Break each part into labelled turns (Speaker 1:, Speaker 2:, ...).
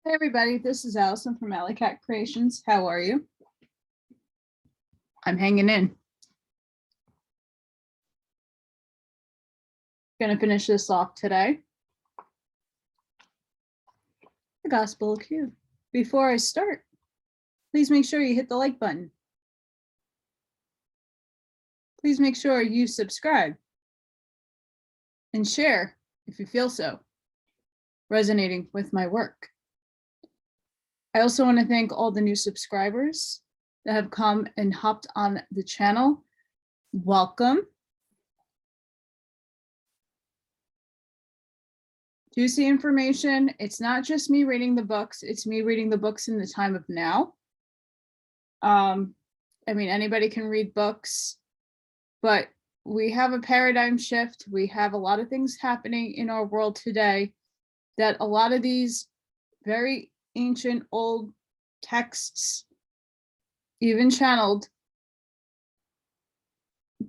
Speaker 1: Hey everybody, this is Allison from Allykatkreations. How are you? I'm hanging in. Gonna finish this off today. The Gospel Q. Before I start, please make sure you hit the like button. Please make sure you subscribe and share if you feel so resonating with my work. I also want to thank all the new subscribers that have come and hopped on the channel. Welcome. Juicy information. It's not just me reading the books, it's me reading the books in the time of now. I mean, anybody can read books, but we have a paradigm shift. We have a lot of things happening in our world today that a lot of these very ancient old texts, even channeled,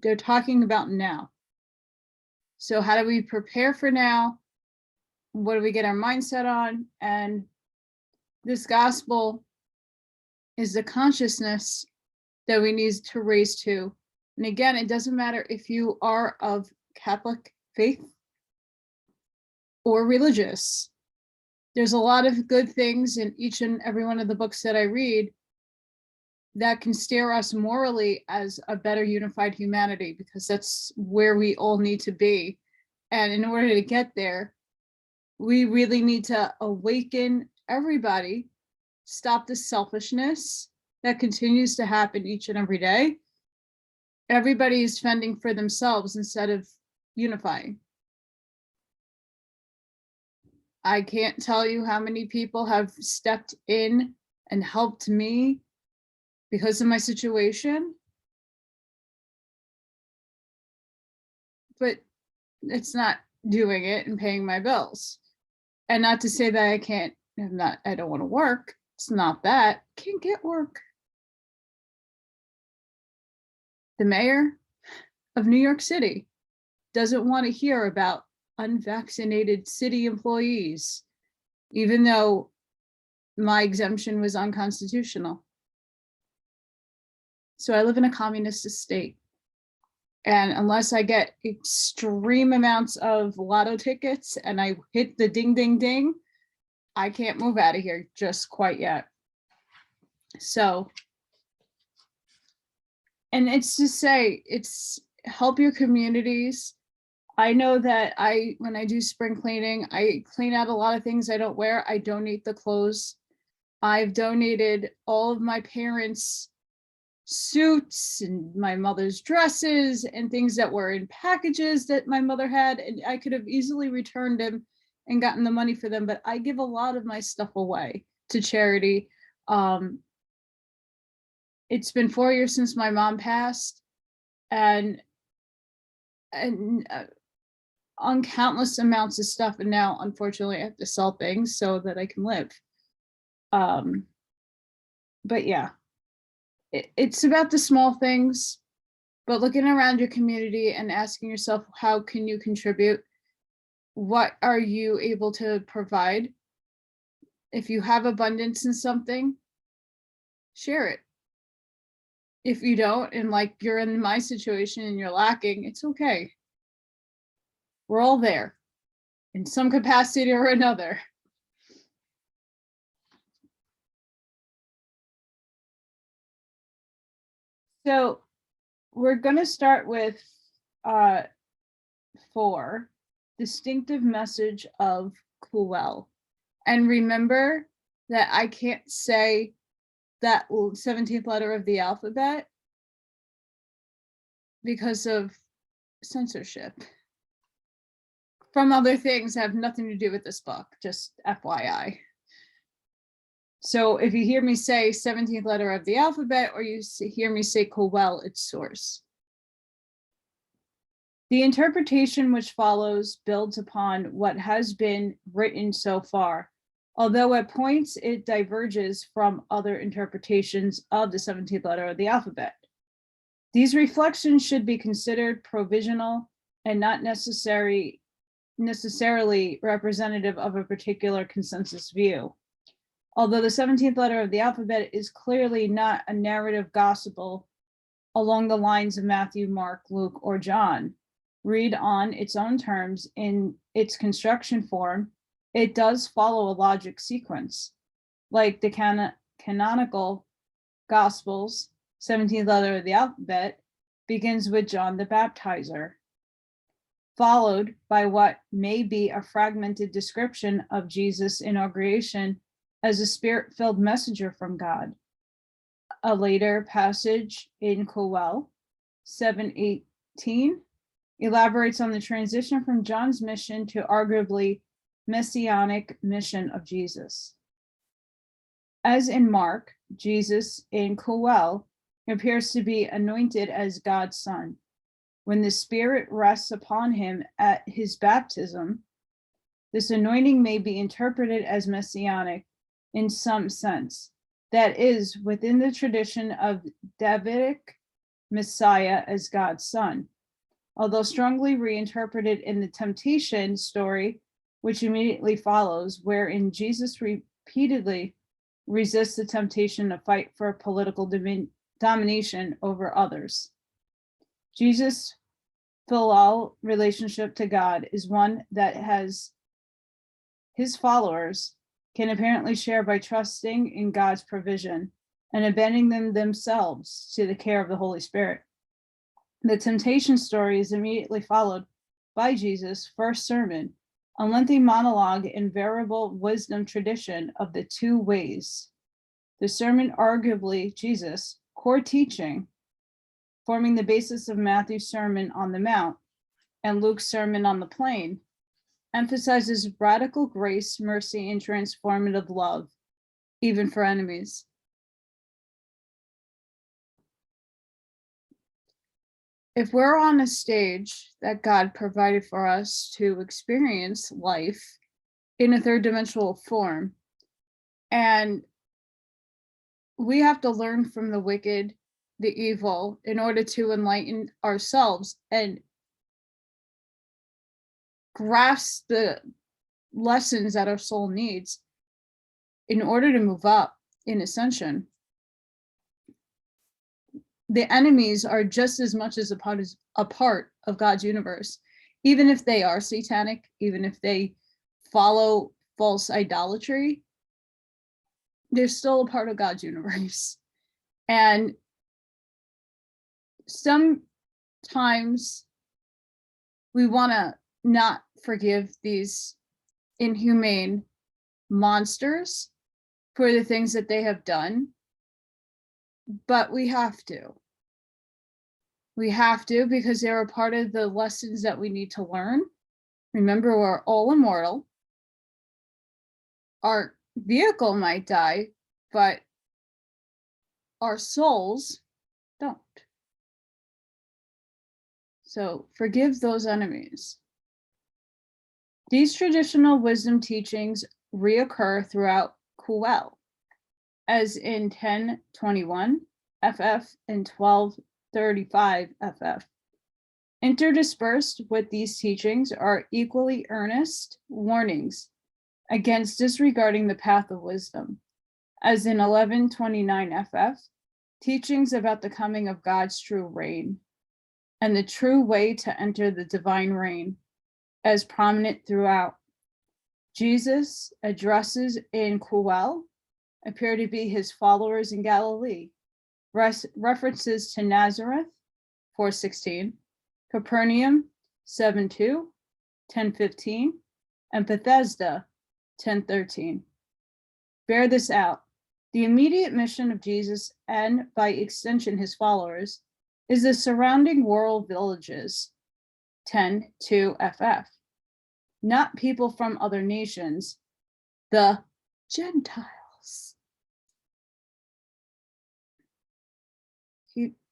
Speaker 1: they're talking about now. So how do we prepare for now? What do we get our mindset on? And this gospel is the consciousness that we need to raise to. And again, it doesn't matter if you are of Catholic faith or religious. There's a lot of good things in each and every one of the books that I read that can steer us morally as a better unified humanity, because that's where we all need to be. And in order to get there, we really need to awaken everybody, stop the selfishness that continues to happen each and every day. Everybody is fending for themselves instead of unifying. I can't tell you how many people have stepped in and helped me because of my situation, but it's not doing it and paying my bills. And not to say that I don't want to work. It's not that. Can't get work. The mayor of New York City doesn't want to hear about unvaccinated city employees, even though my exemption was unconstitutional. So I live in a communist state. And unless I get extreme amounts of lotto tickets and I hit the ding, ding, ding, I can't move out of here just quite yet. So, and it's to say, it's help your communities. I know that when I do spring cleaning, I clean out a lot of things I don't wear. I donate the clothes. I've donated all of my parents' suits and my mother's dresses and things that were in packages that my mother had, and I could have easily returned them and gotten the money for them, but I give a lot of my stuff away to charity. It's been 4 years since my mom passed, and on countless amounts of stuff, and now unfortunately I have to sell things so that I can live. But yeah, it's about the small things, but looking around your community and asking yourself, how can you contribute? What are you able to provide? If you have abundance in something, share it. If you don't, and like you're in my situation and you're lacking, it's okay. We're all there in some capacity or another. So we're going to start with 4, distinctive message of Quelle. And remember that I can't say that 17th letter of the alphabet because of censorship from other things that have nothing to do with this book, just FYI. So if you hear me say 17th letter of the alphabet, or you hear me say Quelle, it's source. The interpretation which follows builds upon what has been written so far, although at points it diverges from other interpretations of the 17th letter of the alphabet. These reflections should be considered provisional and not necessarily representative of a particular consensus view. Although the 17th letter of the alphabet is clearly not a narrative gospel along the lines of Matthew, Mark, Luke, or John, read on its own terms in its construction form, it does follow a logic sequence. Like the canonical Gospels, 17th letter of the alphabet begins with John the Baptizer, followed by what may be a fragmented description of Jesus' inauguration as a spirit-filled messenger from God. A later passage in Quelle, 7:18, elaborates on the transition from John's mission to arguably messianic mission of Jesus. As in Mark, Jesus in Quelle appears to be anointed as God's Son. When the Spirit rests upon him at his baptism, this anointing may be interpreted as messianic in some sense. That is, within the tradition of Davidic Messiah as God's Son, although strongly reinterpreted in the temptation story, which immediately follows, wherein Jesus repeatedly resists the temptation to fight for political domination over others. Jesus' filial relationship to God is one that his followers can apparently share by trusting in God's provision and abandoning themselves to the care of the Holy Spirit. The temptation story is immediately followed by Jesus' first sermon, a lengthy monologue in variable wisdom tradition of the two ways. The sermon, arguably Jesus' core teaching, forming the basis of Matthew's Sermon on the Mount and Luke's Sermon on the Plain, emphasizes radical grace, mercy, and transformative love, even for enemies. If we're on a stage that God provided for us to experience life in a third dimensional form, and we have to learn from the wicked, the evil, in order to enlighten ourselves and grasp the lessons that our soul needs in order to move up in ascension. The enemies are just as much as a part of God's universe, even if they are satanic, even if they follow false idolatry, they're still a part of God's universe. And sometimes we want to not forgive these inhumane monsters for the things that they have done, but we have to. We have to, because they're a part of the lessons that we need to learn. Remember, we're all immortal. Our vehicle might die, but our souls don't. So forgive those enemies. These traditional wisdom teachings reoccur throughout Quelle, as in 1021 FF and 1235 FF. Interspersed with these teachings are equally earnest warnings against disregarding the path of wisdom, as in 1129 FF, teachings about the coming of God's true reign and the true way to enter the divine reign, as prominent throughout. Jesus' addresses in Quelle appear to be his followers in Galilee. References to Nazareth, 4:16, Capernaum, 7:2, 10:15, and Bethesda, 10:13. Bear this out. The immediate mission of Jesus, and by extension his followers, is the surrounding world villages, 10:2 FF. Not people from other nations, the Gentiles.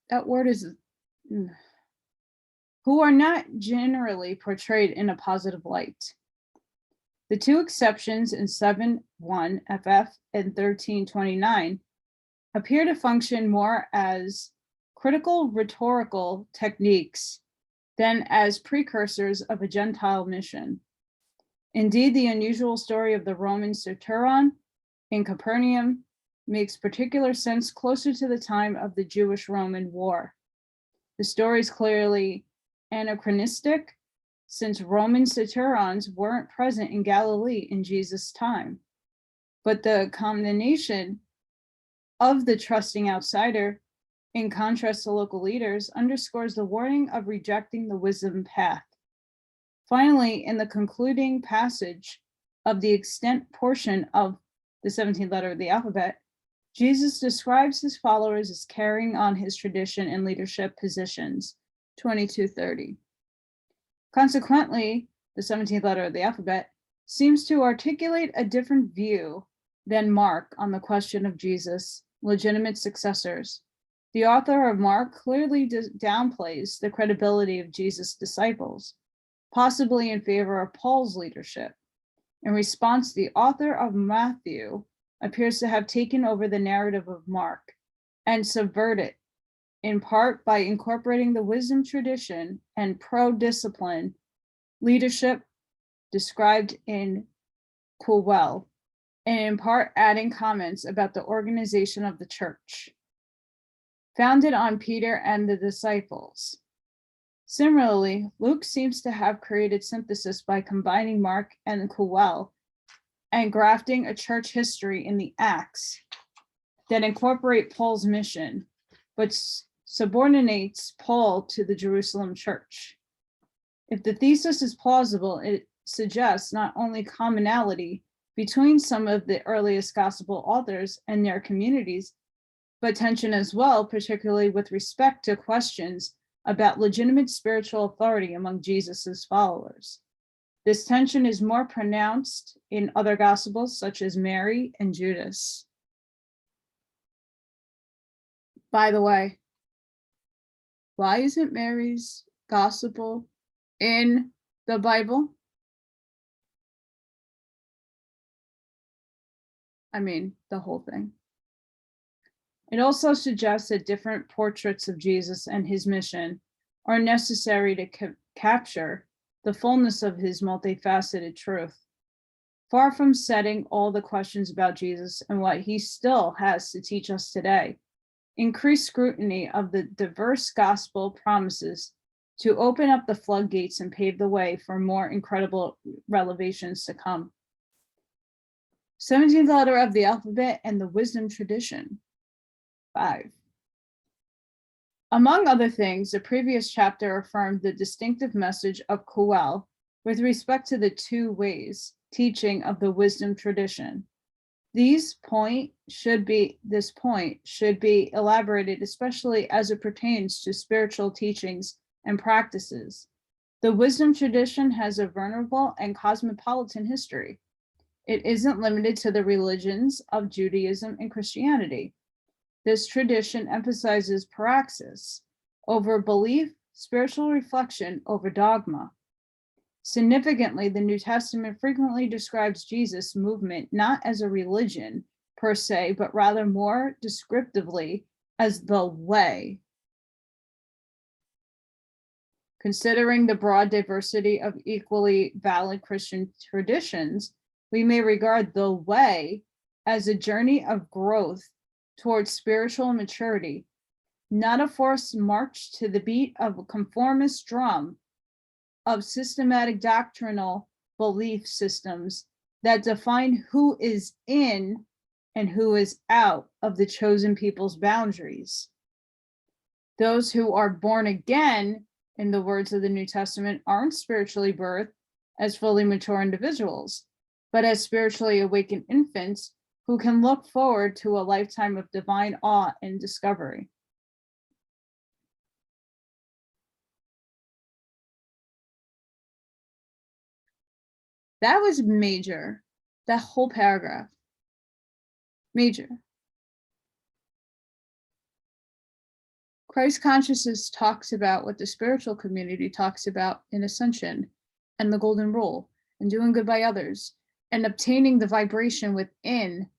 Speaker 1: That word is, who are not generally portrayed in a positive light. The two exceptions in 7:1 FF and 13:29 appear to function more as critical rhetorical techniques than as precursors of a Gentile mission. Indeed, the unusual story of the Roman centurion in Capernaum makes particular sense closer to the time of the Jewish-Roman War. The story is clearly anachronistic, since Roman centurions weren't present in Galilee in Jesus' time. But the condemnation of the trusting outsider, in contrast to local leaders, underscores the warning of rejecting the wisdom path. Finally, in the concluding passage of the extant portion of the 17th letter of the alphabet, Jesus describes his followers as carrying on his tradition in leadership positions, 22:30. Consequently, the 17th letter of the alphabet seems to articulate a different view than Mark on the question of Jesus' legitimate successors. The author of Mark clearly downplays the credibility of Jesus' disciples, possibly in favor of Paul's leadership. In response, the author of Matthew appears to have taken over the narrative of Mark and subvert it, in part by incorporating the wisdom tradition and pro-discipline leadership described in Quelle, and in part adding comments about the organization of the church, founded on Peter and the disciples. Similarly, Luke seems to have created synthesis by combining Mark and Quelle and grafting a church history in the Acts that incorporate Paul's mission, but subordinates Paul to the Jerusalem church. If the thesis is plausible, it suggests not only commonality between some of the earliest gospel authors and their communities, but tension as well, particularly with respect to questions about legitimate spiritual authority among Jesus's followers. This tension is more pronounced in other gospels, such as Mary and Judas. By the way, why isn't Mary's gospel in the Bible? I mean, the whole thing. It also suggests that different portraits of Jesus and his mission are necessary to capture the fullness of his multifaceted truth. Far from setting all the questions about Jesus and what he still has to teach us today, increased scrutiny of the diverse gospel promises to open up the floodgates and pave the way for more incredible revelations to come. 17th letter of the alphabet and the wisdom tradition. 5. Among other things, the previous chapter affirmed the distinctive message of Quelle with respect to the two ways teaching of the wisdom tradition. This point should be elaborated, especially as it pertains to spiritual teachings and practices. The wisdom tradition has a venerable and cosmopolitan history. It isn't limited to the religions of Judaism and Christianity. This tradition emphasizes praxis over belief, spiritual reflection over dogma. Significantly, the New Testament frequently describes Jesus' movement not as a religion per se, but rather more descriptively as the way. Considering the broad diversity of equally valid Christian traditions, we may regard the way as a journey of growth towards spiritual maturity, not a forced march to the beat of a conformist drum of systematic doctrinal belief systems that define who is in and who is out of the chosen people's boundaries. Those who are born again, in the words of the New Testament, aren't spiritually birthed as fully mature individuals, but as spiritually awakened infants who can look forward to a lifetime of divine awe and discovery. That was major, that whole paragraph. Major. Christ consciousness talks about what the spiritual community talks about in Ascension and the Golden Rule and doing good by others and obtaining the vibration within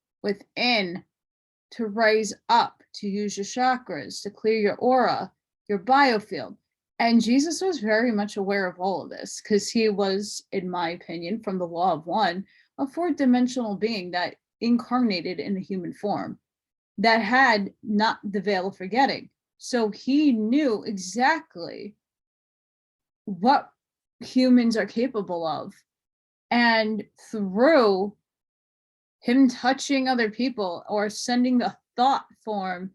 Speaker 1: to rise up, to use your chakras, to clear your aura, your biofield. And Jesus was very much aware of all of this because he was, in my opinion, from the law of one, a fourth-dimensional being that incarnated in the human form that had not the veil of forgetting. So he knew exactly what humans are capable of. And through him touching other people or sending a thought form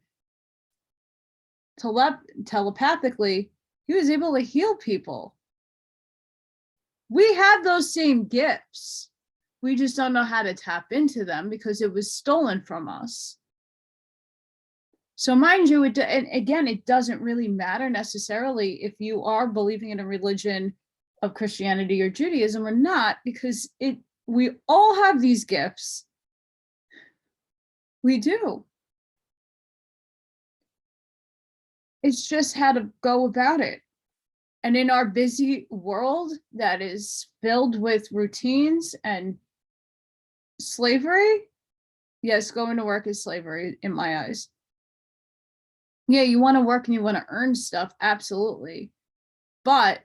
Speaker 1: telepathically, he was able to heal people. We have those same gifts. We just don't know how to tap into them because it was stolen from us. So mind you, and again, it doesn't really matter necessarily if you are believing in a religion of Christianity or Judaism or not, because we all have these gifts. We do. It's just how to go about it. And in our busy world that is filled with routines and slavery, yes, going to work is slavery in my eyes. Yeah, you want to work and you want to earn stuff, absolutely. But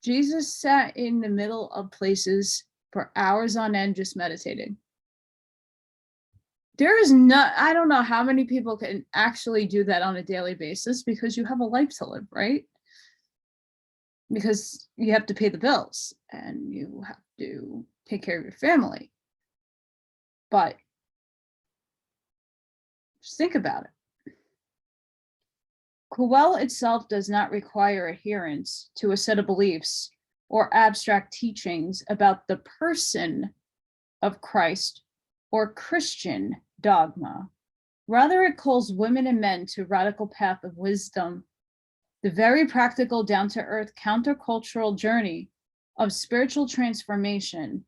Speaker 1: Jesus sat in the middle of places for hours on end just meditating. There is not, I don't know how many people can actually do that on a daily basis because you have a life to live, right? Because you have to pay the bills and you have to take care of your family. But just think about it. Quelle itself does not require adherence to a set of beliefs or abstract teachings about the person of Christ or Christian dogma. Rather, it calls women and men to radical path of wisdom, the very practical, down-to-earth, countercultural journey of spiritual transformation,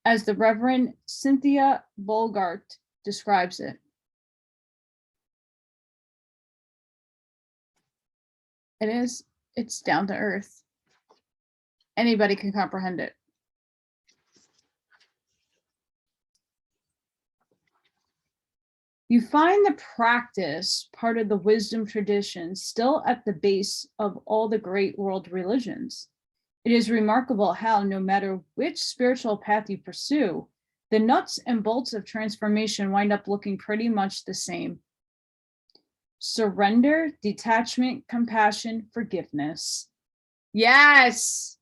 Speaker 1: as the Reverend Cynthia Bogart describes it. It's down to earth. Anybody can comprehend it. You find the practice, part of the wisdom tradition, still at the base of all the great world religions. It is remarkable how, no matter which spiritual path you pursue, the nuts and bolts of transformation wind up looking pretty much the same. Surrender, detachment, compassion, forgiveness. Yes!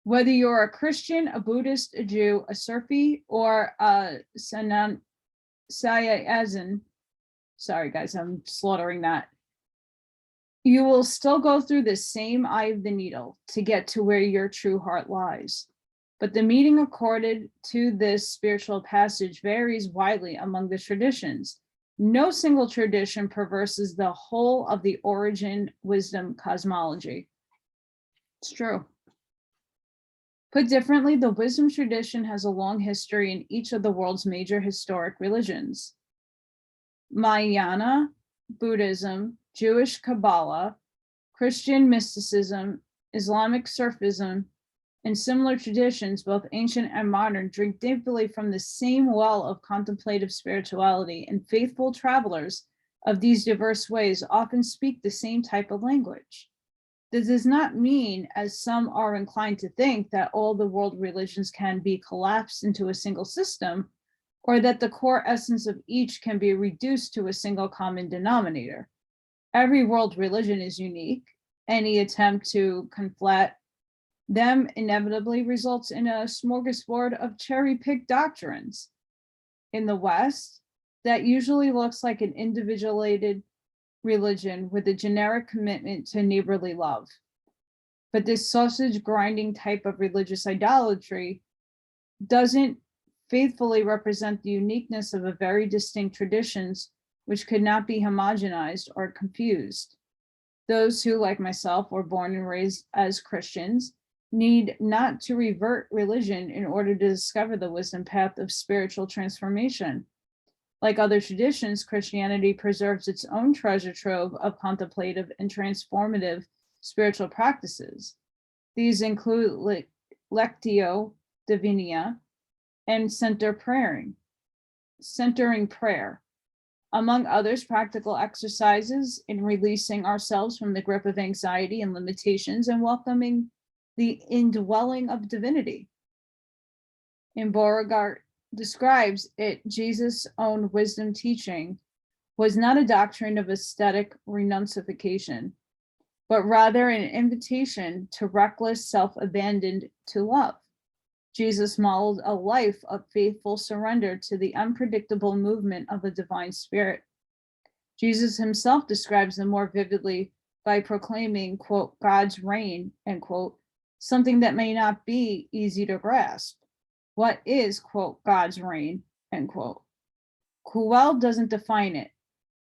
Speaker 1: Whether you're a Christian, a Buddhist, a Jew, a Sufi, or a Sannyasi, sorry guys, I'm slaughtering that. You will still go through the same eye of the needle to get to where your true heart lies. But the meaning accorded to this spiritual passage varies widely among the traditions. No single tradition perverses the whole of the origin wisdom cosmology. It's true. Put differently, the wisdom tradition has a long history in each of the world's major historic religions. Mahayana, Buddhism, Jewish Kabbalah, Christian mysticism, Islamic Sufism, and similar traditions, both ancient and modern, drink deeply from the same well of contemplative spirituality, and faithful travelers of these diverse ways often speak the same type of language. This does not mean, as some are inclined to think, that all the world religions can be collapsed into a single system, or that the core essence of each can be reduced to a single common denominator. Every world religion is unique. Any attempt to conflate them inevitably results in a smorgasbord of cherry-picked doctrines. In the West, that usually looks like an individuated religion with a generic commitment to neighborly love. But this sausage grinding type of religious idolatry doesn't faithfully represent the uniqueness of a very distinct traditions which could not be homogenized or confused. Those who, like myself, were born and raised as Christians need not to revert religion in order to discover the wisdom path of spiritual transformation. Like other traditions, Christianity preserves its own treasure trove of contemplative and transformative spiritual practices. These include Lectio Divina and centering prayer. Among others, practical exercises in releasing ourselves from the grip of anxiety and limitations and welcoming the indwelling of divinity. in Beauregard describes it, Jesus' own wisdom teaching was not a doctrine of aesthetic renunciation, but rather an invitation to reckless self-abandon to love. Jesus modeled a life of faithful surrender to the unpredictable movement of the divine spirit. Jesus himself describes them more vividly by proclaiming, quote, God's reign, end quote, something that may not be easy to grasp. What is, quote, God's reign, end quote? Quelle doesn't define it,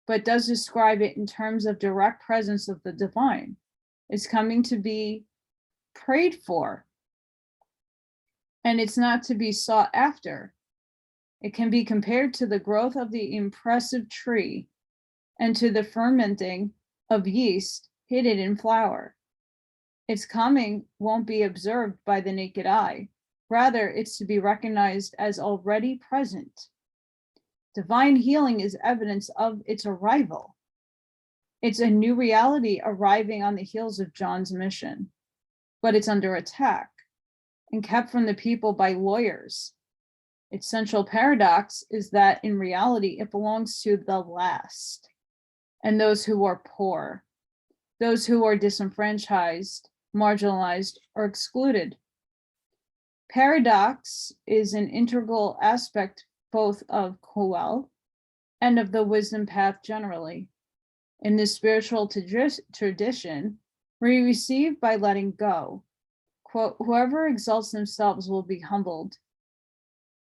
Speaker 1: but does describe it in terms of direct presence of the divine. It's coming to be prayed for, and it's not to be sought after. It can be compared to the growth of the impressive tree and to the fermenting of yeast hidden in flour. Its coming won't be observed by the naked eye. Rather, it's to be recognized as already present. Divine healing is evidence of its arrival. It's a new reality arriving on the heels of John's mission, but it's under attack and kept from the people by lawyers. Its central paradox is that in reality, it belongs to the last, and those who are poor, those who are disenfranchised, marginalized, or excluded. Paradox is an integral aspect both of Quelle and of the wisdom path generally. In this spiritual tradition, we receive by letting go. Quote, whoever exalts themselves will be humbled.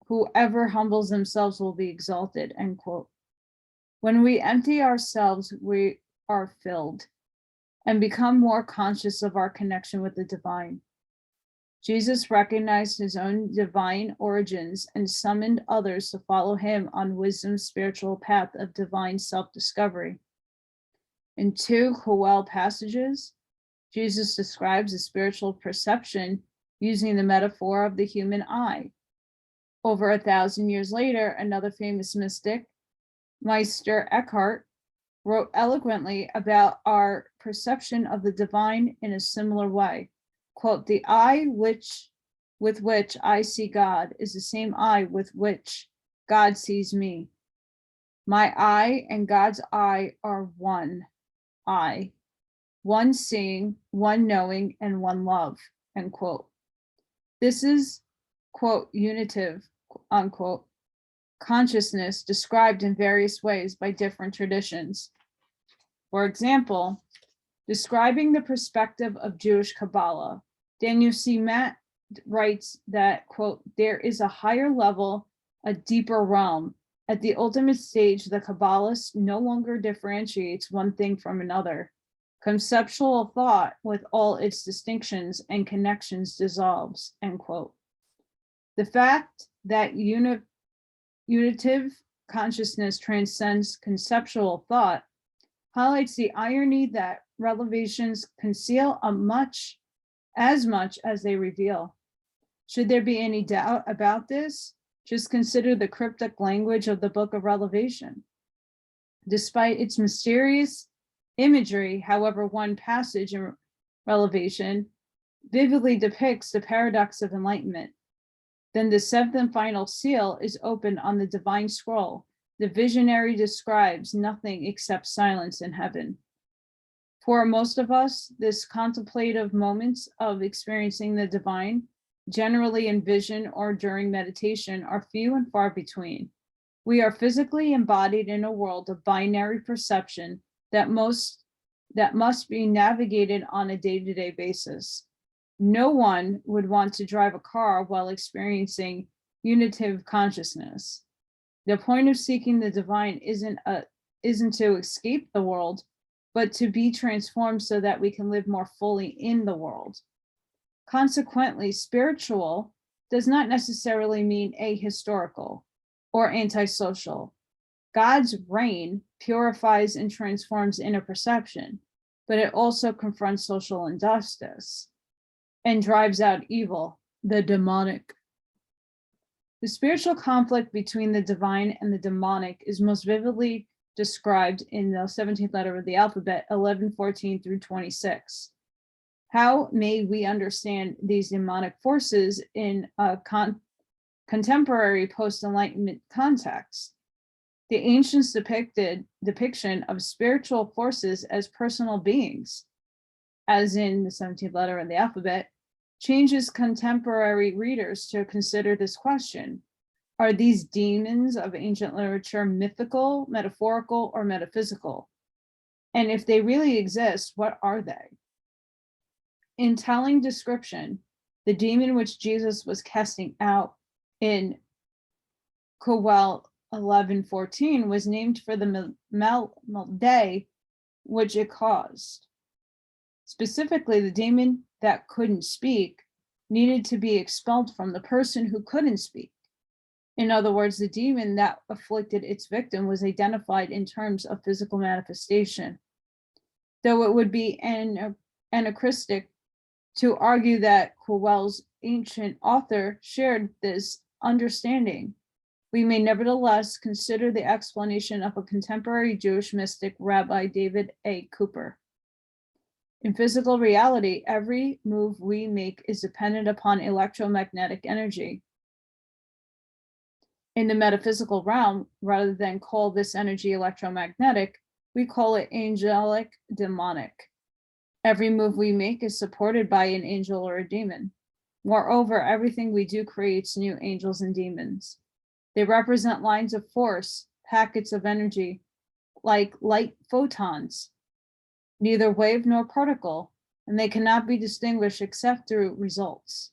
Speaker 1: Whoever humbles themselves will be exalted, end quote. When we empty ourselves, we are filled and become more conscious of our connection with the divine. Jesus recognized his own divine origins and summoned others to follow him on wisdom's spiritual path of divine self-discovery. In 2 Quelle passages, Jesus describes a spiritual perception using the metaphor of the human eye. Over 1,000 years later, another famous mystic, Meister Eckhart, wrote eloquently about our perception of the divine in a similar way. Quote, the eye with which I see God is the same eye with which God sees me. My eye and God's eye are one eye, one seeing, one knowing, and one love, end quote. This is, quote, unitive, unquote, consciousness described in various ways by different traditions. For example, describing the perspective of Jewish Kabbalah, Daniel C. Matt writes that, quote, there is a higher level, a deeper realm. At the ultimate stage, the Kabbalist no longer differentiates one thing from another. Conceptual thought with all its distinctions and connections dissolves, end quote. The fact that unitive consciousness transcends conceptual thought highlights the irony that revelations conceal as much as they reveal. Should there be any doubt about this, just consider the cryptic language of the book of Revelation. Despite its mysterious imagery, however, one passage in Revelation vividly depicts the paradox of enlightenment. Then the 7th and final seal is opened on the divine scroll. The visionary describes nothing except silence in heaven. For most of us, this contemplative moments of experiencing the divine, generally in vision or during meditation, are few and far between. We are physically embodied in a world of binary perception that must be navigated on a day-to-day basis. No one would want to drive a car while experiencing unitive consciousness. The point of seeking the divine isn't to escape the world, but to be transformed so that we can live more fully in the world. Consequently, spiritual does not necessarily mean ahistorical or antisocial. God's reign purifies and transforms inner perception, but it also confronts social injustice and drives out evil, the demonic. The spiritual conflict between the divine and the demonic is most vividly described in the 17th letter of the alphabet, 11:14 through 26. How may we understand these demonic forces in a contemporary post-Enlightenment context. The ancients' depiction of spiritual forces as personal beings, as in the 17th letter of the alphabet, changes contemporary readers to consider this question. Are these demons of ancient literature mythical, metaphorical, or metaphysical? And if they really exist, what are they? In telling description, the demon which Jesus was casting out in Quelle 11:14 was named for the malady which it caused. Specifically, the demon that couldn't speak needed to be expelled from the person who couldn't speak. In other words, the demon that afflicted its victim was identified in terms of physical manifestation. Though it would be anachronistic to argue that Quelle's ancient author shared this understanding, we may nevertheless consider the explanation of a contemporary Jewish mystic, Rabbi David A. Cooper. In physical reality, every move we make is dependent upon electromagnetic energy. In the metaphysical realm, rather than call this energy electromagnetic, we call it angelic demonic. Every move we make is supported by an angel or a demon. Moreover, everything we do creates new angels and demons. They represent lines of force, packets of energy, like light photons, neither wave nor particle, and they cannot be distinguished except through results.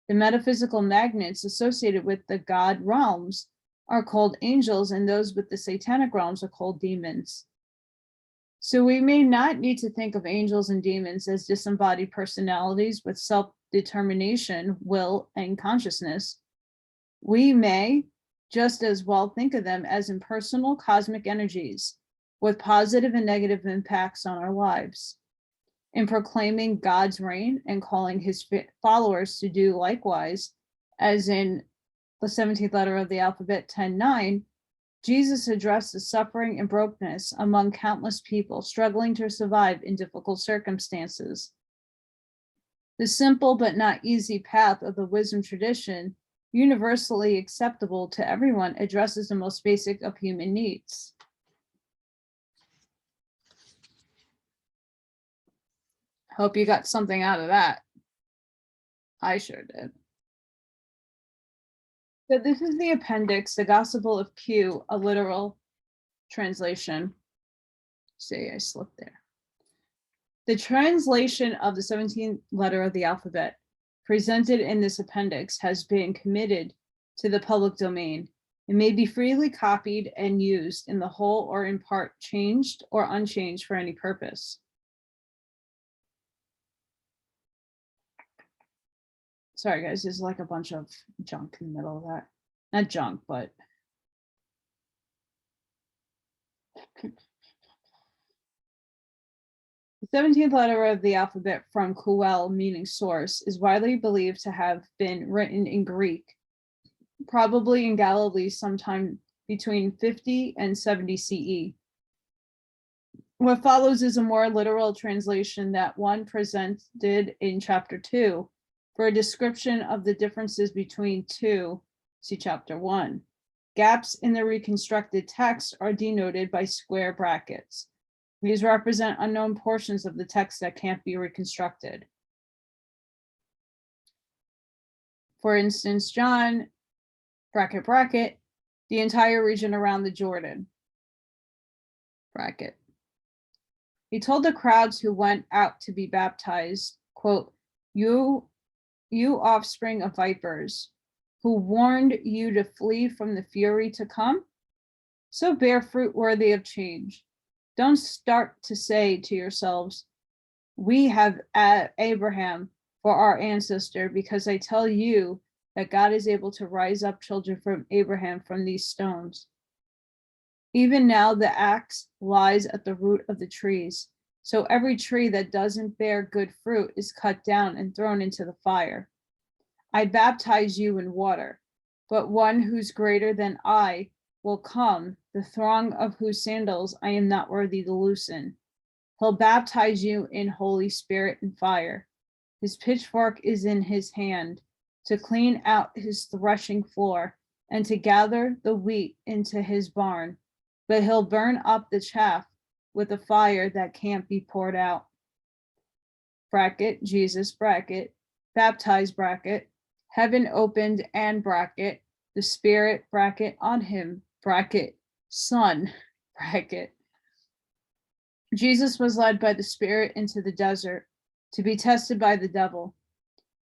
Speaker 1: The metaphysical magnets associated with the God realms are called angels, and those with the satanic realms are called demons. So we may not need to think of angels and demons as disembodied personalities with self-determination, will, and consciousness. We may just as well think of them as impersonal cosmic energies with positive and negative impacts on our lives. In proclaiming God's reign and calling his followers to do likewise, as in the 17th letter of the alphabet 10:9, Jesus addressed the suffering and brokenness among countless people struggling to survive in difficult circumstances. The simple but not easy path of the wisdom tradition, universally acceptable to everyone, addresses the most basic of human needs. Hope you got something out of that. I sure did. So this is the appendix, the Gospel of Q, a literal translation. See, I slipped there. The translation of the 17th letter of the alphabet presented in this appendix has been committed to the public domain. It may be freely copied and used in the whole or in part, changed or unchanged for any purpose. Sorry guys, there's like a bunch of junk in the middle of that. Not junk, but the 17th letter of the alphabet from Quelle, meaning source, is widely believed to have been written in Greek, probably in Galilee sometime between 50 and 70 CE. What follows is a more literal translation that one presented in chapter 2 for a description of the differences between two, see chapter 1. Gaps in the reconstructed text are denoted by square brackets. These represent unknown portions of the text that can't be reconstructed. For instance, John, bracket, bracket, the entire region around the Jordan, bracket. He told the crowds who went out to be baptized, quote, you offspring of vipers, who warned you to flee from the fury to come? So bear fruit worthy of change. Don't start to say to yourselves, we have Abraham for our ancestor, because I tell you that God is able to rise up children from Abraham from these stones. Even now the axe lies at the root of the trees. So every tree that doesn't bear good fruit is cut down and thrown into the fire. I baptize you in water, but one who's greater than I will come, the thong of whose sandals I am not worthy to loosen. He'll baptize you in Holy Spirit and fire. His pitchfork is in his hand to clean out his threshing floor, and to gather the wheat into his barn. But he'll burn up the chaff with a fire that can't be poured out. Bracket, Jesus, bracket, baptized, bracket, heaven opened and bracket, the Spirit, bracket, on him, bracket, Son, bracket. Jesus was led by the Spirit into the desert to be tested by the devil.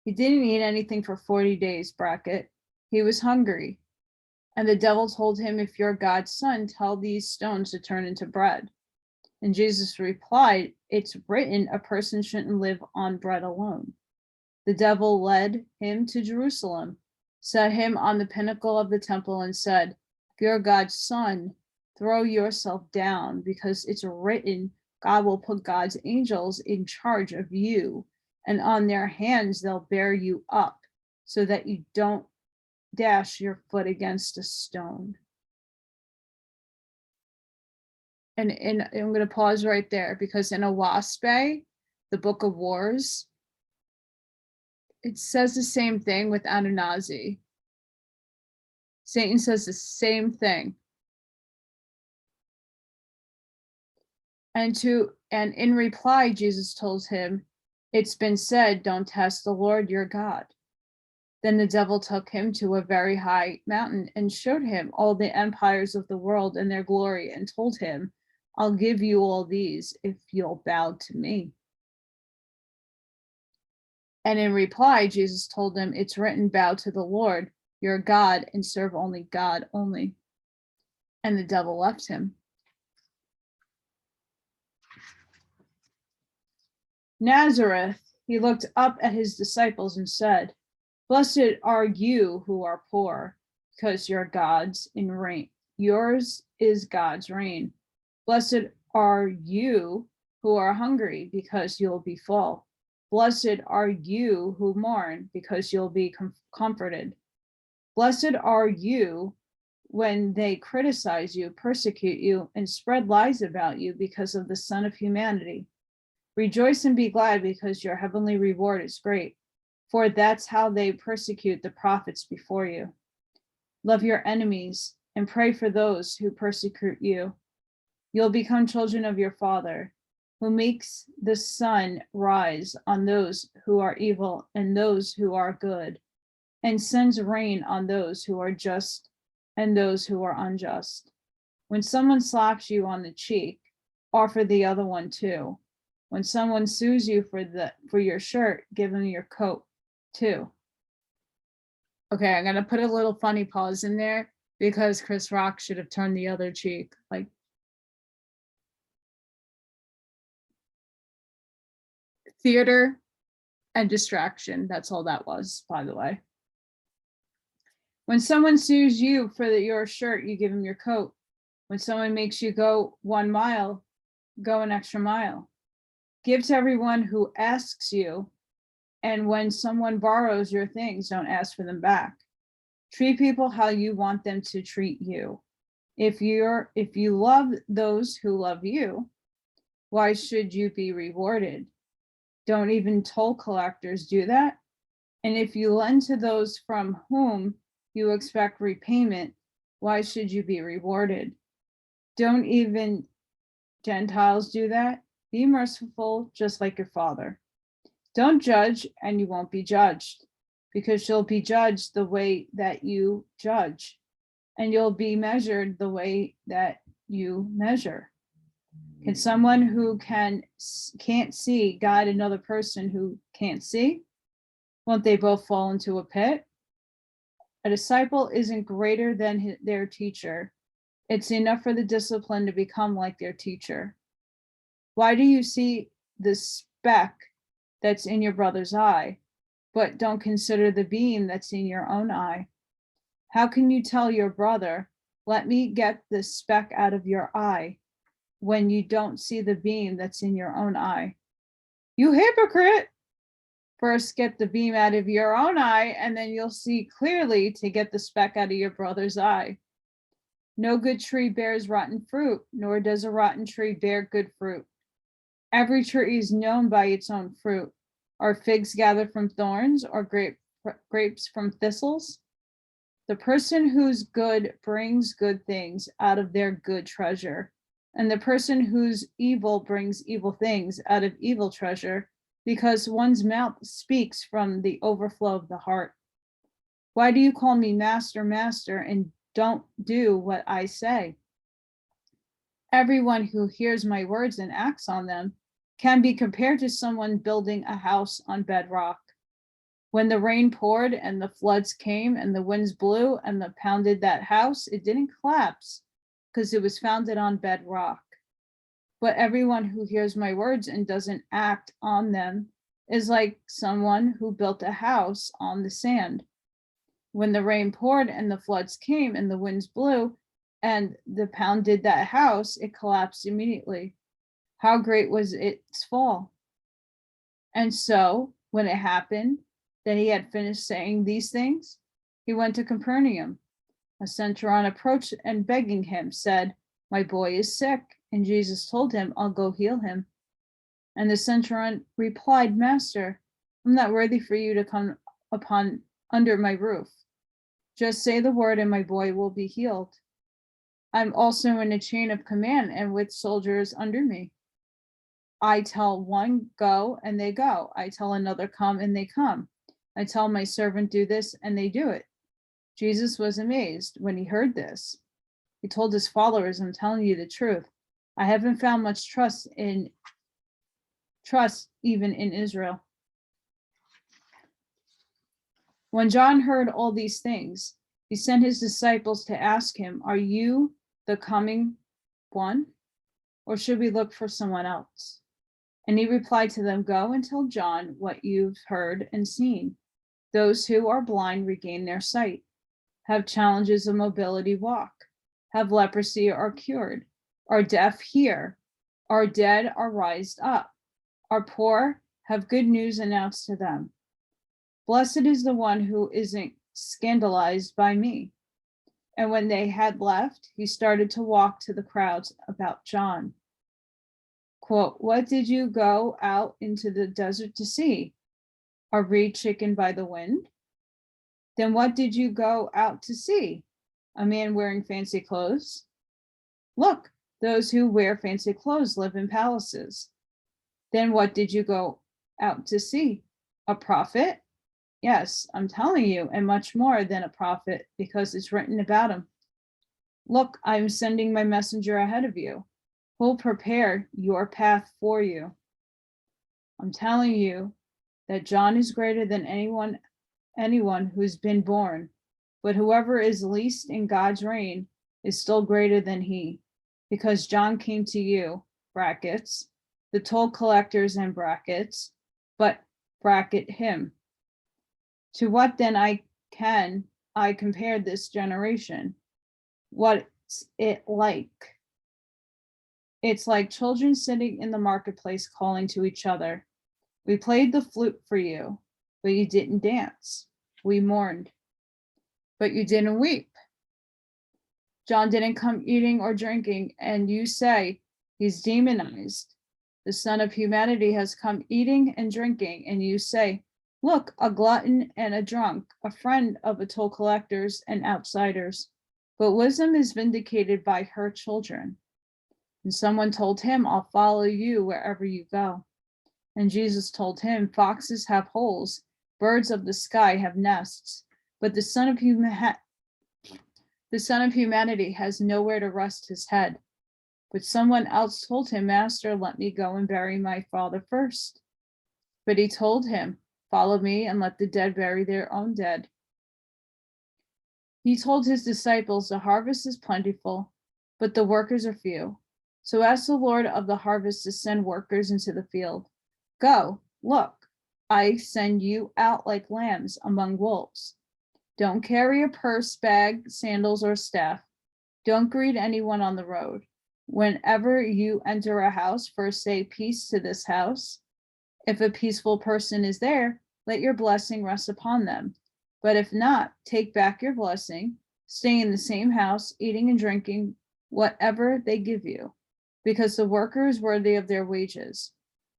Speaker 1: He didn't eat anything for 40 days, bracket. He was hungry. And the devil told him, if you're God's son, tell these stones to turn into bread. And Jesus replied, it's written, a person shouldn't live on bread alone. The devil led him to Jerusalem, set him on the pinnacle of the temple, and said, if you're God's son, throw yourself down, because it's written, God will put God's angels in charge of you, and on their hands they'll bear you up, so that you don't dash your foot against a stone. And I'm going to pause right there, because in Awaspe, the Book of Wars, it says the same thing with Anunnaki. Satan says the same thing. And in reply, Jesus told him, it's been said, don't test the Lord your God. Then the devil took him to a very high mountain and showed him all the empires of the world and their glory, and told him, I'll give you all these if you'll bow to me. And in reply, Jesus told him, it's written, bow to the Lord your God and serve only God only. And the devil left him. Nazareth, he looked up at his disciples and said, blessed are you who are poor, because you're God's in reign. Yours is God's reign. Blessed are you who are hungry, because you'll be full. Blessed are you who mourn, because you'll be comforted. Blessed are you when they criticize you, persecute you, and spread lies about you because of the Son of Humanity. Rejoice and be glad, because your heavenly reward is great, for that's how they persecute the prophets before you. Love your enemies and pray for those who persecute you. You'll become children of your Father, who makes the sun rise on those who are evil and those who are good, and sends rain on those who are just and those who are unjust. When someone slaps you on the cheek, offer the other one too. When someone sues you for your shirt, give them your coat too. Okay, I'm gonna put a little funny pause in there, because Chris Rock should have turned the other cheek. Like, theater and distraction. That's all that was, by the way. When someone sues you for your shirt, you give them your coat. When someone makes you go 1 mile, go an extra mile. Give to everyone who asks you. And when someone borrows your things, don't ask for them back. Treat people how you want them to treat you. If you love those who love you, why should you be rewarded? Don't even toll collectors do that? And if you lend to those from whom you expect repayment, why should you be rewarded? Don't even Gentiles do that? Be merciful, just like your Father. Don't judge, and you won't be judged, because you'll be judged the way that you judge, and you'll be measured the way that you measure. Can someone who can't see guide another person who can't see? Won't they both fall into a pit? A disciple isn't greater than their teacher. It's enough for the discipline to become like their teacher. Why do you see the speck that's in your brother's eye, but don't consider the beam that's in your own eye? How can you tell your brother, let me get the speck out of your eye, when you don't see the beam that's in your own eye? You hypocrite! First get the beam out of your own eye, and then you'll see clearly to get the speck out of your brother's eye. No good tree bears rotten fruit, nor does a rotten tree bear good fruit. Every tree is known by its own fruit. Are figs gathered from thorns or grapes grapes from thistles? The person who's good brings good things out of their good treasure, and the person who's evil brings evil things out of evil treasure, because one's mouth speaks from the overflow of the heart. Why do you call me Master, Master, and don't do what I say? Everyone who hears my words and acts on them can be compared to someone building a house on bedrock. When the rain poured and the floods came and the winds blew and pounded that house, it didn't collapse because it was founded on bedrock. But everyone who hears my words and doesn't act on them is like someone who built a house on the sand. When the rain poured and the floods came and the winds blew and pounded that house, it collapsed immediately. How great was its fall? And so when it happened, that he had finished saying these things, he went to Capernaum. A centurion approached and begging him said, "My boy is sick." And Jesus told him, "I'll go heal him." And the centurion replied, "Master, I'm not worthy for you to come under my roof. Just say the word and my boy will be healed. I'm also in a chain of command and with soldiers under me. I tell one, go, and they go. I tell another, come, and they come. I tell my servant, do this, and they do it." Jesus was amazed when he heard this. He told his followers, "I'm telling you the truth. I haven't found much trust even in Israel." When John heard all these things, he sent his disciples to ask him, "Are you the coming one, or should we look for someone else?" And he replied to them, "Go and tell John what you've heard and seen. Those who are blind regain their sight, have challenges of mobility walk, have leprosy are cured, are deaf hear, are dead are raised up, are poor have good news announced to them. Blessed is the one who isn't scandalized by me." And when they had left, he started to walk to the crowds about John. Quote, "What did you go out into the desert to see? A reed shaken by the wind? Then what did you go out to see? A man wearing fancy clothes? Look, those who wear fancy clothes live in palaces. Then what did you go out to see? A prophet? Yes, I'm telling you, and much more than a prophet, because it's written about him. Look, I'm sending my messenger ahead of you, who'll prepare your path for you. I'm telling you that John is greater than anyone who's been born, but whoever is least in God's reign is still greater than he, because John came to you, brackets, the toll collectors and brackets, but bracket him. To what then I compare this generation? What's it like? It's like children sitting in the marketplace calling to each other. We played the flute for you, but you didn't dance. We mourned, but you didn't weep. John didn't come eating or drinking, and you say he's demonized. The Son of Humanity has come eating and drinking, and you say, look, a glutton and a drunk, a friend of the toll collectors and outsiders. But wisdom is vindicated by her children. And someone told him, I'll follow you wherever you go. And Jesus told him, foxes have holes, birds of the sky have nests, but the Son of Humanity has nowhere to rest his head. But someone else told him, Master, let me go and bury my father first. But he told him, follow me and let the dead bury their own dead. He told his disciples, the harvest is plentiful, but the workers are few. So ask the Lord of the harvest to send workers into the field. Go, look, I send you out like lambs among wolves. Don't carry a purse, bag, sandals, or staff. Don't greet anyone on the road. Whenever you enter a house, first say peace to this house. If a peaceful person is there, let your blessing rest upon them. But if not, take back your blessing, stay in the same house, eating and drinking whatever they give you, because the worker is worthy of their wages.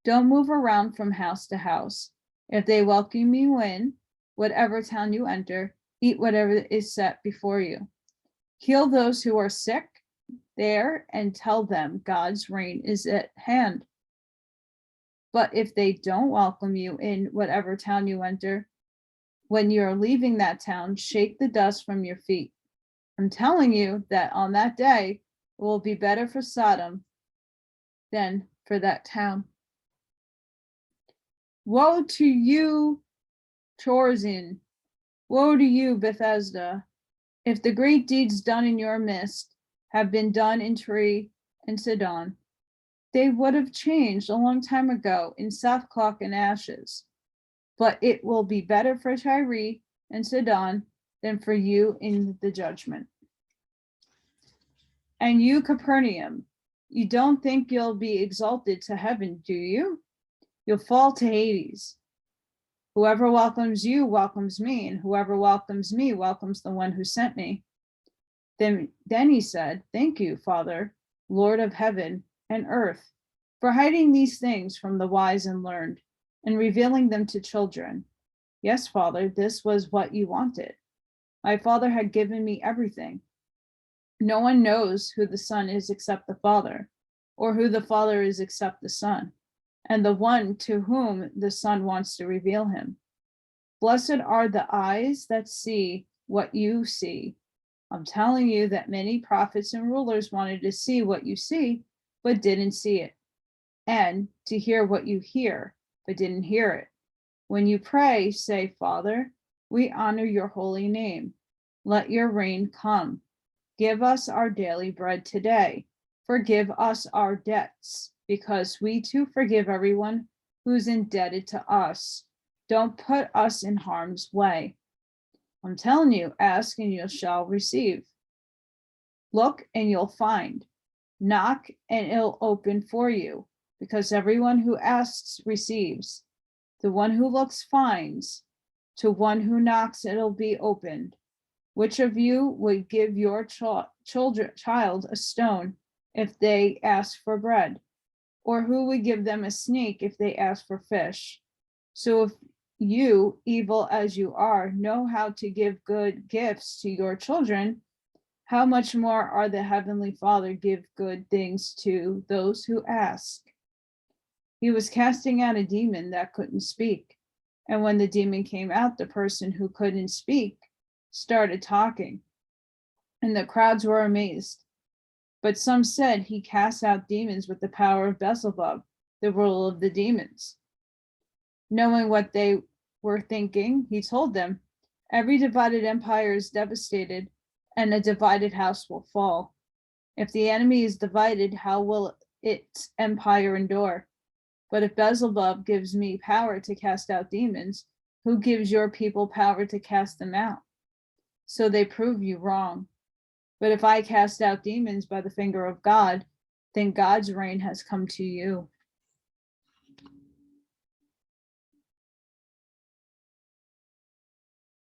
Speaker 1: Don't move around from house to house. If they welcome you in, whatever town you enter, eat whatever is set before you. Heal those who are sick there and tell them God's reign is at hand. But if they don't welcome you in whatever town you enter, when you're leaving that town, shake the dust from your feet. I'm telling you that on that day, it will be better for Sodom than for that town. Woe to you, Chorazin! Woe to you, Bethesda! If the great deeds done in your midst have been done in Tyre and Sidon, they would have changed a long time ago in sackcloth and ashes. But it will be better for Tyre and Sidon than for you in the judgment. And you, Capernaum, you don't think you'll be exalted to heaven, do you? You'll fall to Hades. Whoever welcomes you welcomes me, and whoever welcomes me welcomes the one who sent me. Then he said, Thank you, Father, Lord of heaven and earth, for hiding these things from the wise and learned, and revealing them to children. Yes, Father, this was what you wanted. My Father had given me everything. No one knows who the Son is except the Father, or who the Father is except the Son, and the one to whom the Son wants to reveal him. Blessed are the eyes that see what you see. I'm telling you that many prophets and rulers wanted to see what you see, but didn't see it, and to hear what you hear, but didn't hear it. When you pray, say, Father, we honor your holy name. Let your reign come. Give us our daily bread today. Forgive us our debts, because we too forgive everyone who's indebted to us. Don't put us in harm's way. I'm telling you, ask and you shall receive. Look and you'll find. Knock and it'll open for you, because everyone who asks receives. The one who looks finds. To one who knocks, it'll be opened. Which of you would give your child a stone if they ask for bread? Or who would give them a snake if they ask for fish? So if you, evil as you are, know how to give good gifts to your children, how much more are the Heavenly Father give good things to those who ask? He was casting out a demon that couldn't speak. And when the demon came out, the person who couldn't speak started talking. And the crowds were amazed. But some said he cast out demons with the power of Beelzebub, the ruler of the demons. Knowing what they were thinking, he told them, every divided empire is devastated, and a divided house will fall. If the enemy is divided, how will its empire endure? But if Beelzebub gives me power to cast out demons, who gives your people power to cast them out? So they prove you wrong. But if I cast out demons by the finger of God, then God's reign has come to you.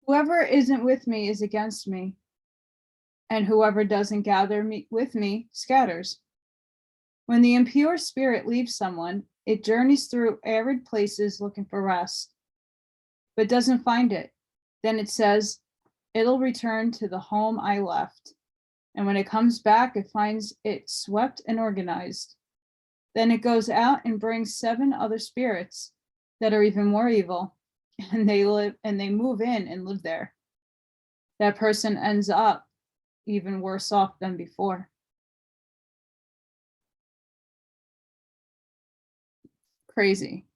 Speaker 1: Whoever isn't with me is against me, and whoever doesn't gather with me scatters. When the impure spirit leaves someone, it journeys through arid places looking for rest, but doesn't find it. Then it says, it'll return to the home I left. And when it comes back, it finds it swept and organized. Then it goes out and brings 7 other spirits that are even more evil, and they move in and live there. That person ends up even worse off than before. Crazy.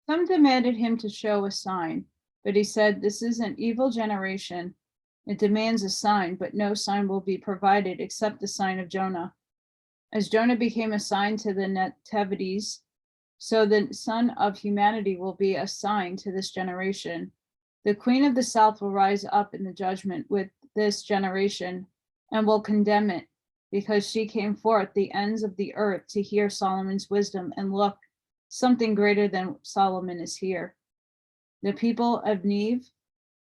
Speaker 1: Some demanded him to show a sign, but he said, this is an evil generation. It demands a sign, but no sign will be provided except the sign of Jonah. As Jonah became a sign to the nativities, so the Son of Humanity will be a sign to this generation. The Queen of the South will rise up in the judgment with this generation and will condemn it, because she came forth the ends of the earth to hear Solomon's wisdom, and look, something greater than Solomon is here. The people of Neve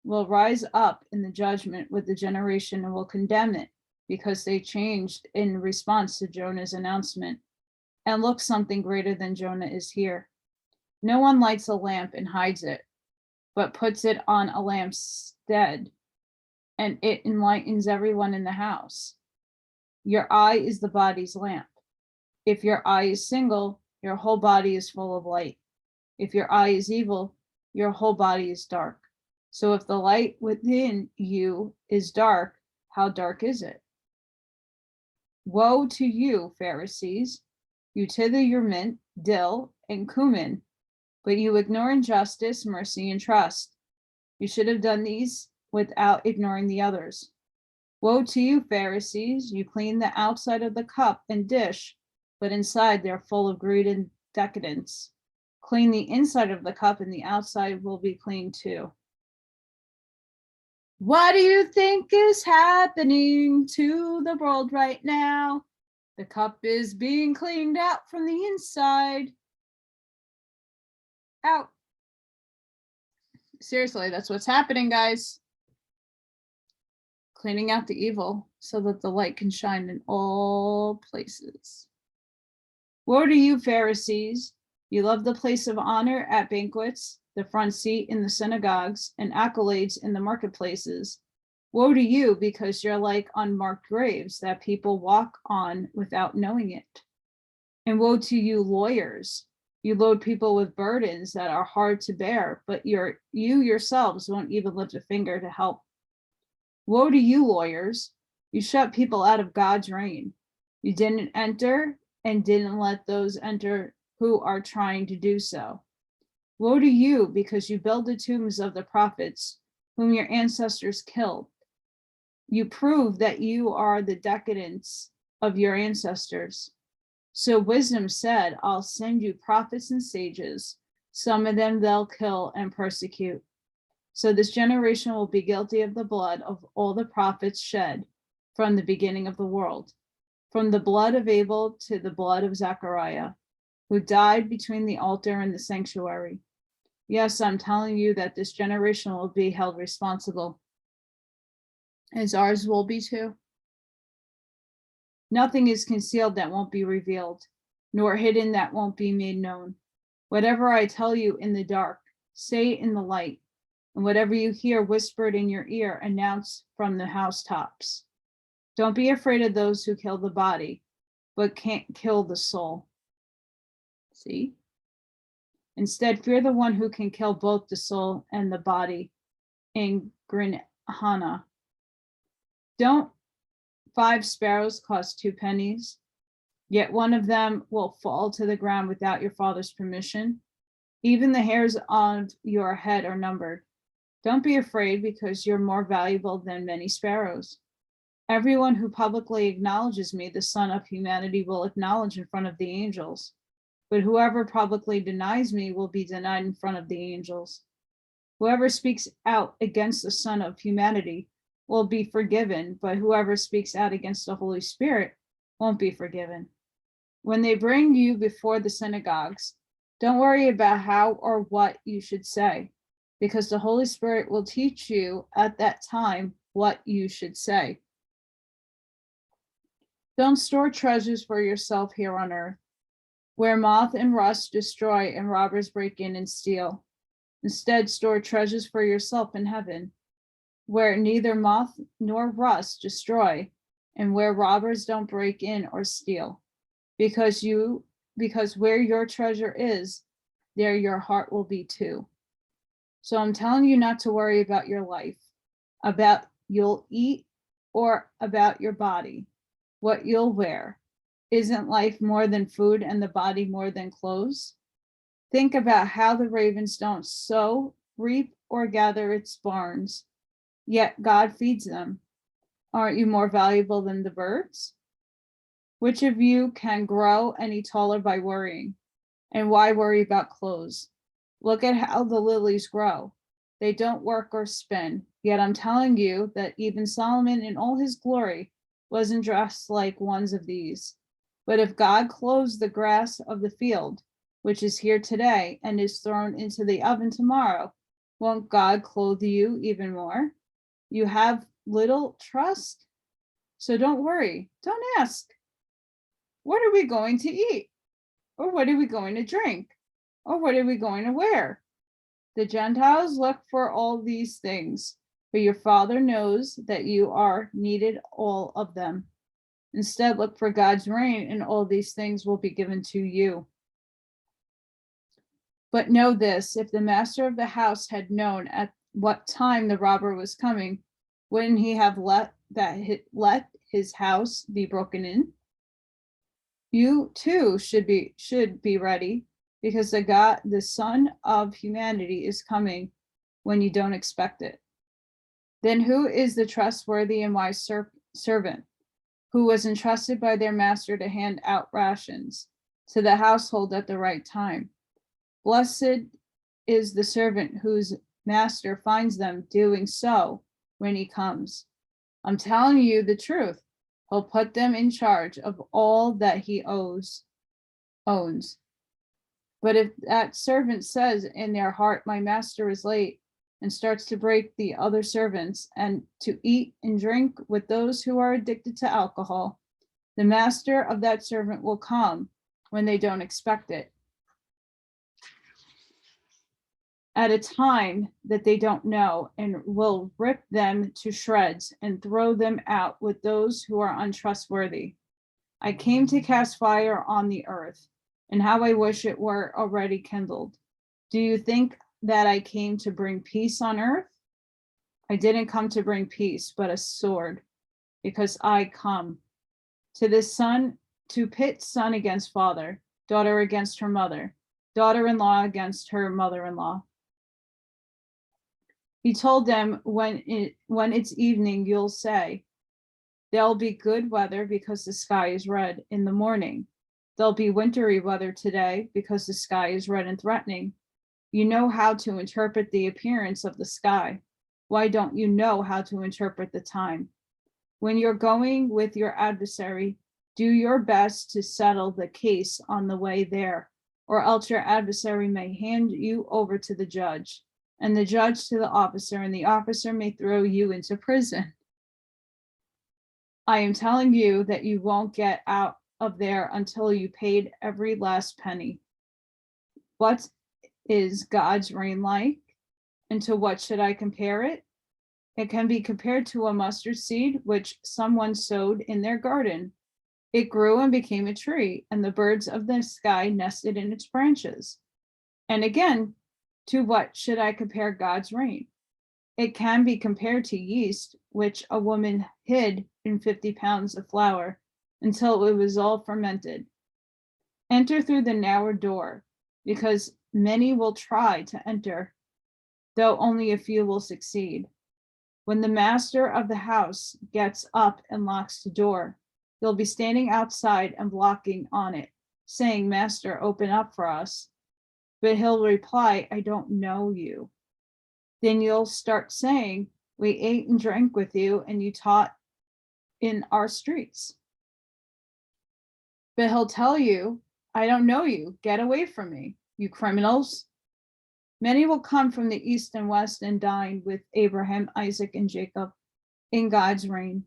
Speaker 1: will rise up in the judgment with the generation and will condemn it, because they changed in response to Jonah's announcement. And look, something greater than Jonah is here. No one lights a lamp and hides it, but puts it on a lampstand, and it enlightens everyone in the house. Your eye is the body's lamp. If your eye is single, your whole body is full of light. If your eye is evil, your whole body is dark. So if the light within you is dark, how dark is it? Woe to you, Pharisees! You tither your mint, dill, and cumin, but you ignore injustice, mercy, and trust. You should have done these without ignoring the others. Woe to you, Pharisees! You clean the outside of the cup and dish, but inside they're full of greed and decadence. Clean the inside of the cup and the outside will be clean too. What do you think is happening to the world right now? The cup is being cleaned out from the inside out. Seriously, that's what's happening, guys. Cleaning out the evil so that the light can shine in all places. Woe to you, Pharisees! You love the place of honor at banquets, the front seat in the synagogues, and accolades in the marketplaces. Woe to you, because you're like unmarked graves that people walk on without knowing it. And woe to you, lawyers! You load people with burdens that are hard to bear, but you yourselves won't even lift a finger to help. Woe to you, lawyers! You shut people out of God's reign. You didn't enter and didn't let those enter who are trying to do so. Woe to you, because you build the tombs of the prophets whom your ancestors killed. You prove that you are the decadence of your ancestors. So wisdom said, I'll send you prophets and sages. Some of them they'll kill and persecute. So this generation will be guilty of the blood of all the prophets shed from the beginning of the world, from the blood of Abel to the blood of Zechariah, who died between the altar and the sanctuary. Yes, I'm telling you that this generation will be held responsible, as ours will be too. Nothing is concealed that won't be revealed, nor hidden that won't be made known. Whatever I tell you in the dark, say it in the light, and whatever you hear whispered in your ear, announce from the housetops. Don't be afraid of those who kill the body, but can't kill the soul. See? Instead, fear the one who can kill both the soul and the body in Grinhana. Don't 5 sparrows cost 2 pennies? Yet one of them will fall to the ground without your Father's permission. Even the hairs on your head are numbered. Don't be afraid, because you're more valuable than many sparrows. Everyone who publicly acknowledges me, the Son of Humanity, will acknowledge in front of the angels. But whoever publicly denies me will be denied in front of the angels. Whoever speaks out against the Son of Humanity will be forgiven, but whoever speaks out against the Holy Spirit won't be forgiven. When they bring you before the synagogues, don't worry about how or what you should say, because the Holy Spirit will teach you at that time what you should say. Don't store treasures for yourself here on earth, where moth and rust destroy and robbers break in and steal. Instead, store treasures for yourself in heaven, where neither moth nor rust destroy, and where robbers don't break in or steal. Because where your treasure is, there your heart will be too. So I'm telling you not to worry about your life, about you'll eat, or about your body, what you'll wear. Isn't life more than food and the body more than clothes? Think about how the ravens don't sow, reap, or gather its barns, yet God feeds them. Aren't you more valuable than the birds? Which of you can grow any taller by worrying? And why worry about clothes? Look at how the lilies grow. They don't work or spin. Yet I'm telling you that even Solomon in all his glory wasn't dressed like one of these. But if God clothes the grass of the field, which is here today and is thrown into the oven tomorrow, won't God clothe you even more? You have little trust? So don't worry, don't ask. What are we going to eat? Or what are we going to drink? Or what are we going to wear? The Gentiles look for all these things, but your Father knows that you are needed all of them. Instead, look for God's reign, and all these things will be given to you. But know this, if the master of the house had known at what time the robber was coming, wouldn't he have let his house be broken in? You too should be ready, because the Son of Humanity is coming when you don't expect it. Then who is the trustworthy and wise servant who was entrusted by their master to hand out rations to the household at the right time? Blessed is the servant whose master finds them doing so when he comes. I'm telling you the truth. He'll put them in charge of all that he owns. But if that servant says in their heart, my master is late, and starts to break the other servants and to eat and drink with those who are addicted to alcohol, the master of that servant will come when they don't expect it, at a time that they don't know, and will rip them to shreds and throw them out with those who are untrustworthy. I came to cast fire on the earth, and how I wish it were already kindled. Do you think that I came to bring peace on earth? I didn't come to bring peace, but a sword, because I come to pit son against father, daughter against her mother, daughter-in-law against her mother-in-law. He told them, when it's evening, you'll say, there'll be good weather because the sky is red in the morning. There'll be wintry weather today because the sky is red and threatening. You know how to interpret the appearance of the sky. Why don't you know how to interpret the time? When you're going with your adversary, do your best to settle the case on the way there, or else your adversary may hand you over to the judge, and the judge to the officer, and the officer may throw you into prison. I am telling you that you won't get out of there until you paid every last penny. What is God's reign like? And to what should I compare it? It can be compared to a mustard seed which someone sowed in their garden. It grew and became a tree, and the birds of the sky nested in its branches. And again, to what should I compare God's reign? It can be compared to yeast, which a woman hid in 50 pounds of flour until it was all fermented. Enter through the narrow door, because many will try to enter, though only a few will succeed. When the master of the house gets up and locks the door, he'll be standing outside and blocking on it, saying, Master, open up for us. But he'll reply, I don't know you. Then you'll start saying, we ate and drank with you, and you taught in our streets. But he'll tell you, I don't know you. Get away from me, you criminals. Many will come from the east and west and dine with Abraham, Isaac, and Jacob in God's reign.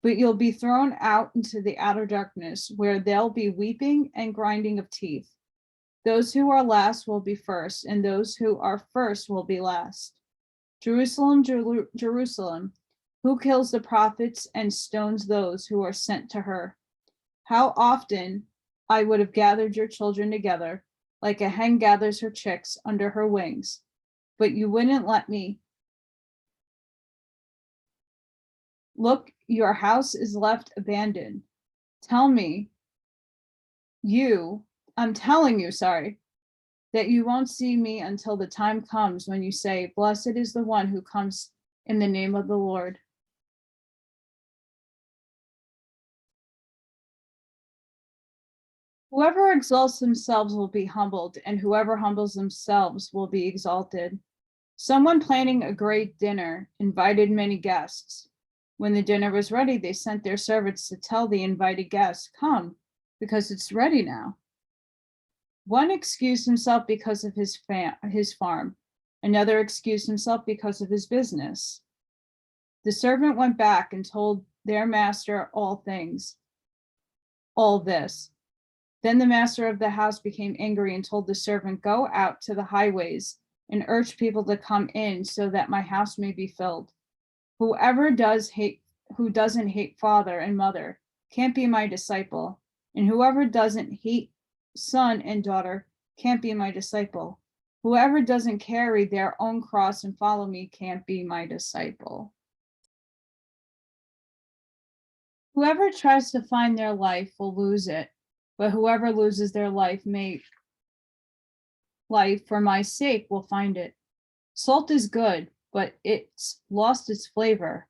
Speaker 1: But you'll be thrown out into the outer darkness, where there'll be weeping and grinding of teeth. Those who are last will be first, and those who are first will be last. Jerusalem, Jerusalem, who kills the prophets and stones those who are sent to her? How often I would have gathered your children together, like a hen gathers her chicks under her wings, but you wouldn't let me. Look, your house is left abandoned. I'm telling you, that you won't see me until the time comes when you say, blessed is the one who comes in the name of the Lord. Whoever exalts themselves will be humbled, and whoever humbles themselves will be exalted. Someone planning a great dinner invited many guests. When the dinner was ready, they sent their servants to tell the invited guests, come, because it's ready now. One excused himself because of his farm. Another excused himself because of his business. The servant went back and told their master all this. Then the master of the house became angry and told the servant, go out to the highways and urge people to come in so that my house may be filled. Who doesn't hate father and mother can't be my disciple, and whoever doesn't hate son and daughter can't be my disciple. Whoever doesn't carry their own cross and follow me can't be my disciple. Whoever tries to find their life will lose it, but whoever loses their life for my sake will find it. Salt is good, but it's lost its flavor.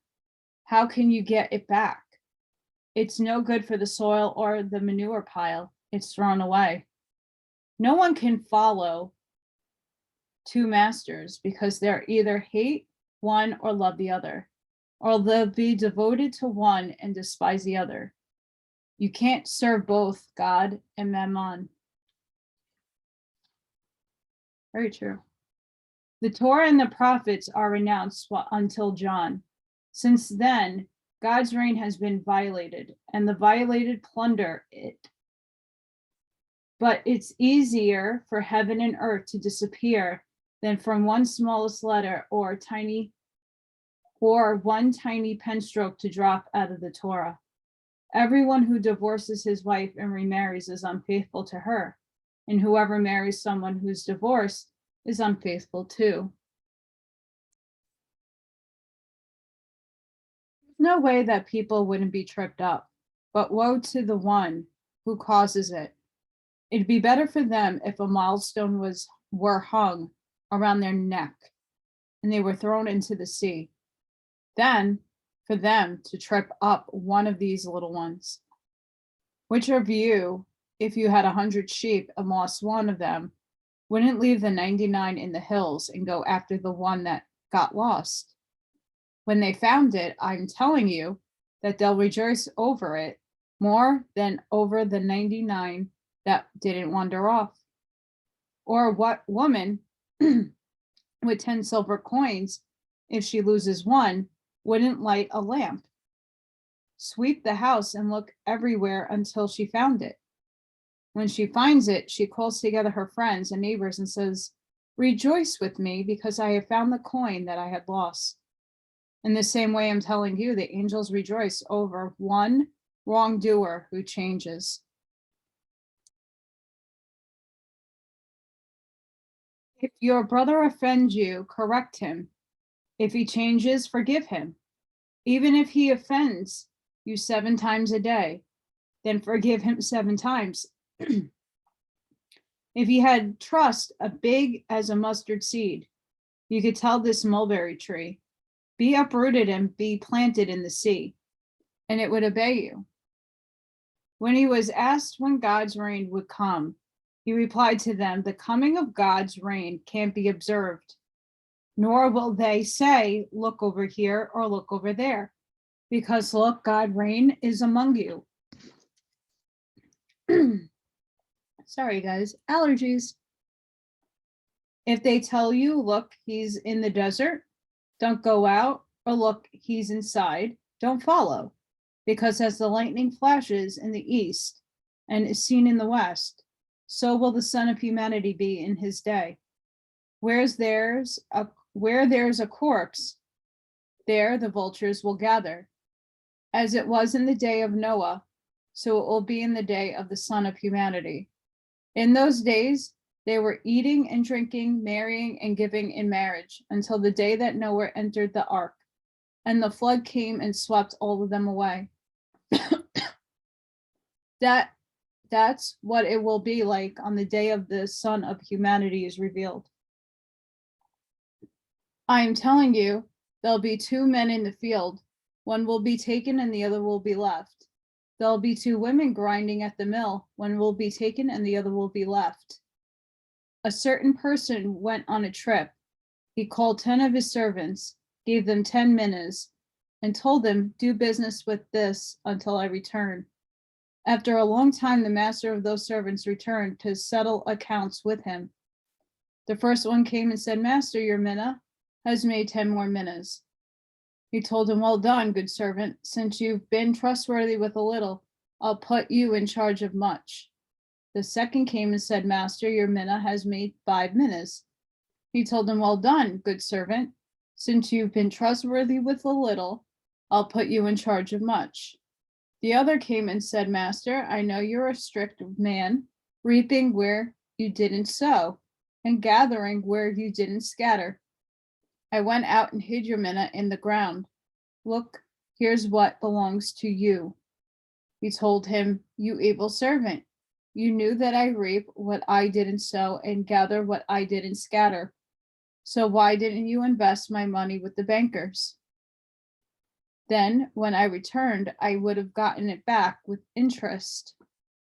Speaker 1: How can you get it back? It's no good for the soil or the manure pile. It's thrown away. No one can follow two masters because they're either hate one or love the other, or they'll be devoted to one and despise the other. You can't serve both God and Mammon. Very true. The Torah and the prophets are renounced until John. Since then, God's reign has been violated, and the violated plunder it. But it's easier for heaven and earth to disappear than from one smallest letter or one tiny pen stroke to drop out of the Torah. Everyone who divorces his wife and remarries is unfaithful to her, and whoever marries someone who's divorced is unfaithful too. There's no way that people wouldn't be tripped up, but woe to the one who causes it. It'd be better for them if a milestone were hung around their neck and they were thrown into the sea, than for them to trip up one of these little ones. Which of you, if you had 100 sheep and lost one of them, wouldn't leave the 99 in the hills and go after the one that got lost? When they found it, I'm telling you that they'll rejoice over it more than over the 99 that didn't wander off. Or what woman with 10 silver coins, if she loses one, wouldn't light a lamp, sweep the house, and look everywhere until she found it? When she finds it, she calls together her friends and neighbors and says, rejoice with me because I have found the coin that I had lost. In the same way, I'm telling you, the angels rejoice over one wrongdoer who changes. If your brother offends you, correct him. If he changes, forgive him. Even if he offends you 7 times a day, then forgive him 7 times. If he had trust as big as a mustard seed, you could tell this mulberry tree, be uprooted and be planted in the sea, and it would obey you. When he was asked when God's reign would come, he replied to them, the coming of God's reign can't be observed, nor will they say, look over here or look over there, because look, God's reign is among you. Sorry, guys, allergies. If they tell you, look, he's in the desert, don't go out, or look, he's inside, don't follow, because as the lightning flashes in the east and is seen in the west, so will the Son of Humanity be in his day. Where there's a corpse, there the vultures will gather. As it was in the day of Noah, so it will be in the day of the Son of Humanity. In those days, they were eating and drinking, marrying and giving in marriage, until the day that Noah entered the ark, and the flood came and swept all of them away. That's what it will be like on the day of the Son of Humanity is revealed. I am telling you, there'll be 2 men in the field. One will be taken and the other will be left. There'll be 2 women grinding at the mill. One will be taken and the other will be left. A certain person went on a trip. He called 10 of his servants, gave them 10 minas, and told them, do business with this until I return. After a long time, the master of those servants returned to settle accounts with him. The first one came and said, Master, your mina has made 10 more minas. He told him, well done, good servant. Since you've been trustworthy with a little, I'll put you in charge of much. The second came and said, Master, your mina has made 5 minas. He told him, well done, good servant. Since you've been trustworthy with a little, I'll put you in charge of much. The other came and said, Master, I know you're a strict man, reaping where you didn't sow, and gathering where you didn't scatter. I went out and hid your mina in the ground. Look, here's what belongs to you. He told him, you able servant, you knew that I reap what I didn't sow and gather what I didn't scatter. So why didn't you invest my money with the bankers? Then, when I returned, I would have gotten it back with interest,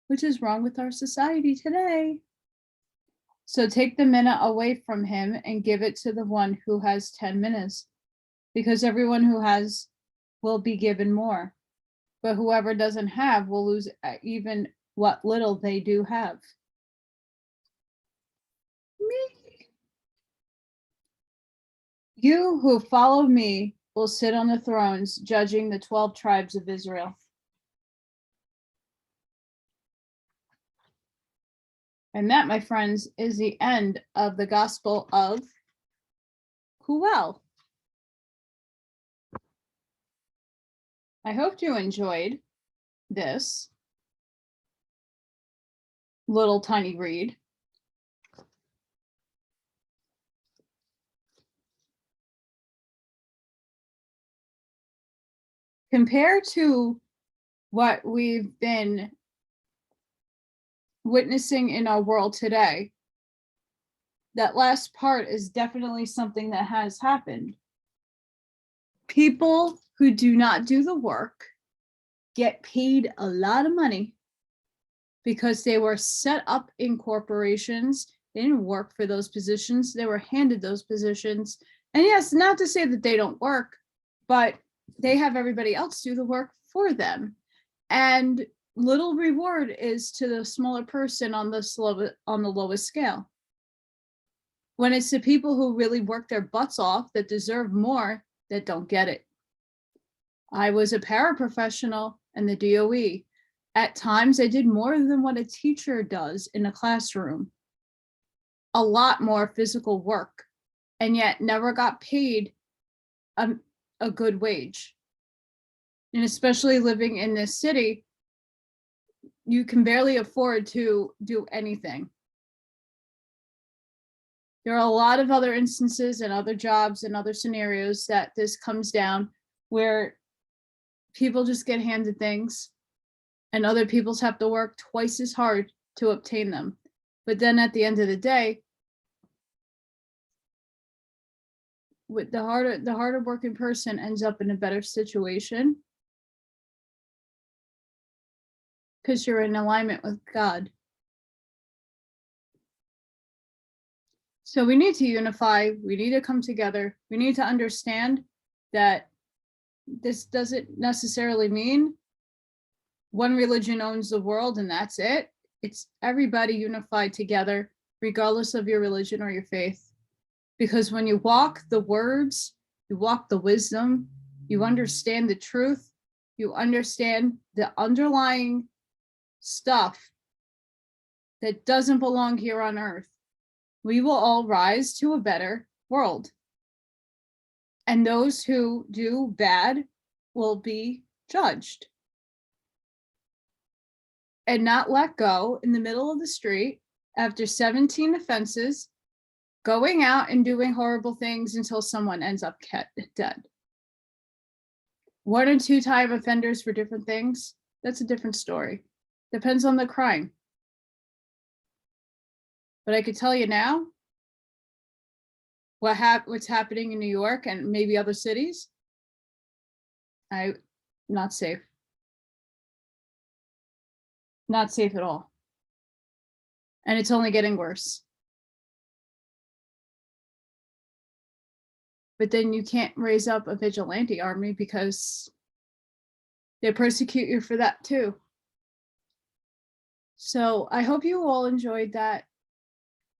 Speaker 1: which is wrong with our society today. So take the mina away from him and give it to the one who has 10 minas, because everyone who has will be given more, but whoever doesn't have will lose even what little they do have. Me. You who follow me will sit on the thrones, judging the 12 tribes of Israel. And that, my friends, is the end of the Gospel of Quelle. I hope you enjoyed this little tiny read. Compared to what we've been witnessing in our world today, that last part is definitely something that has happened. People who do not do the work get paid a lot of money because they were set up in corporations. They didn't work for those positions. They were handed those positions. And yes, not to say that they don't work, but they have everybody else do the work for them. And little reward is to the smaller person on the lowest scale. When it's the people who really work their butts off that deserve more that don't get it. I was a paraprofessional in the DOE. At times, I did more than what a teacher does in a classroom. A lot more physical work, and yet never got paid a good wage. And especially living in this city, you can barely afford to do anything. There are a lot of other instances and other jobs and other scenarios that this comes down where people just get handed things and other people's have to work twice as hard to obtain them. But then at the end of the day, with the harder working person ends up in a better situation because you're in alignment with God. So we need to unify, we need to come together, we need to understand that this doesn't necessarily mean one religion owns the world and that's it. It's everybody unified together, regardless of your religion or your faith. Because when you walk the words, you walk the wisdom, you understand the truth, you understand the underlying stuff that doesn't belong here on earth, we will all rise to a better world. And those who do bad will be judged. And not let go in the middle of the street after 17 offenses, going out and doing horrible things until someone ends up dead. 1 or 2 time offenders for different things, that's a different story. Depends on the crime. But I could tell you now, what's happening in New York and maybe other cities, not safe. Not safe at all. And it's only getting worse. But then you can't raise up a vigilante army because they persecute you for that too. So I hope you all enjoyed that.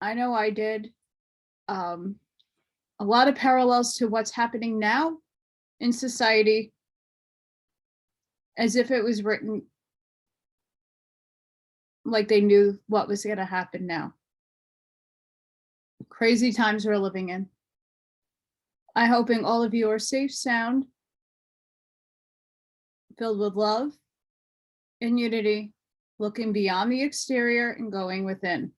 Speaker 1: I know I did. A lot of parallels to what's happening now in society, as if it was written like they knew what was going to happen now. Crazy times we're living in. I'm hoping all of you are safe, sound, filled with love and unity, looking beyond the exterior and going within.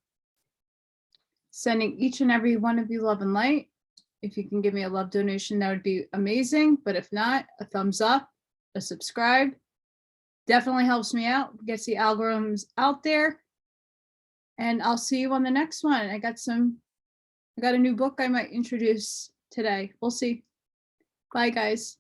Speaker 1: Sending each and every one of you love and light. If you can give me a love donation, that would be amazing. But if not, a thumbs up, a subscribe. Definitely helps me out, gets the algorithms out there. And I'll see you on the next one. I got a new book I might introduce today. We'll see. Bye, guys.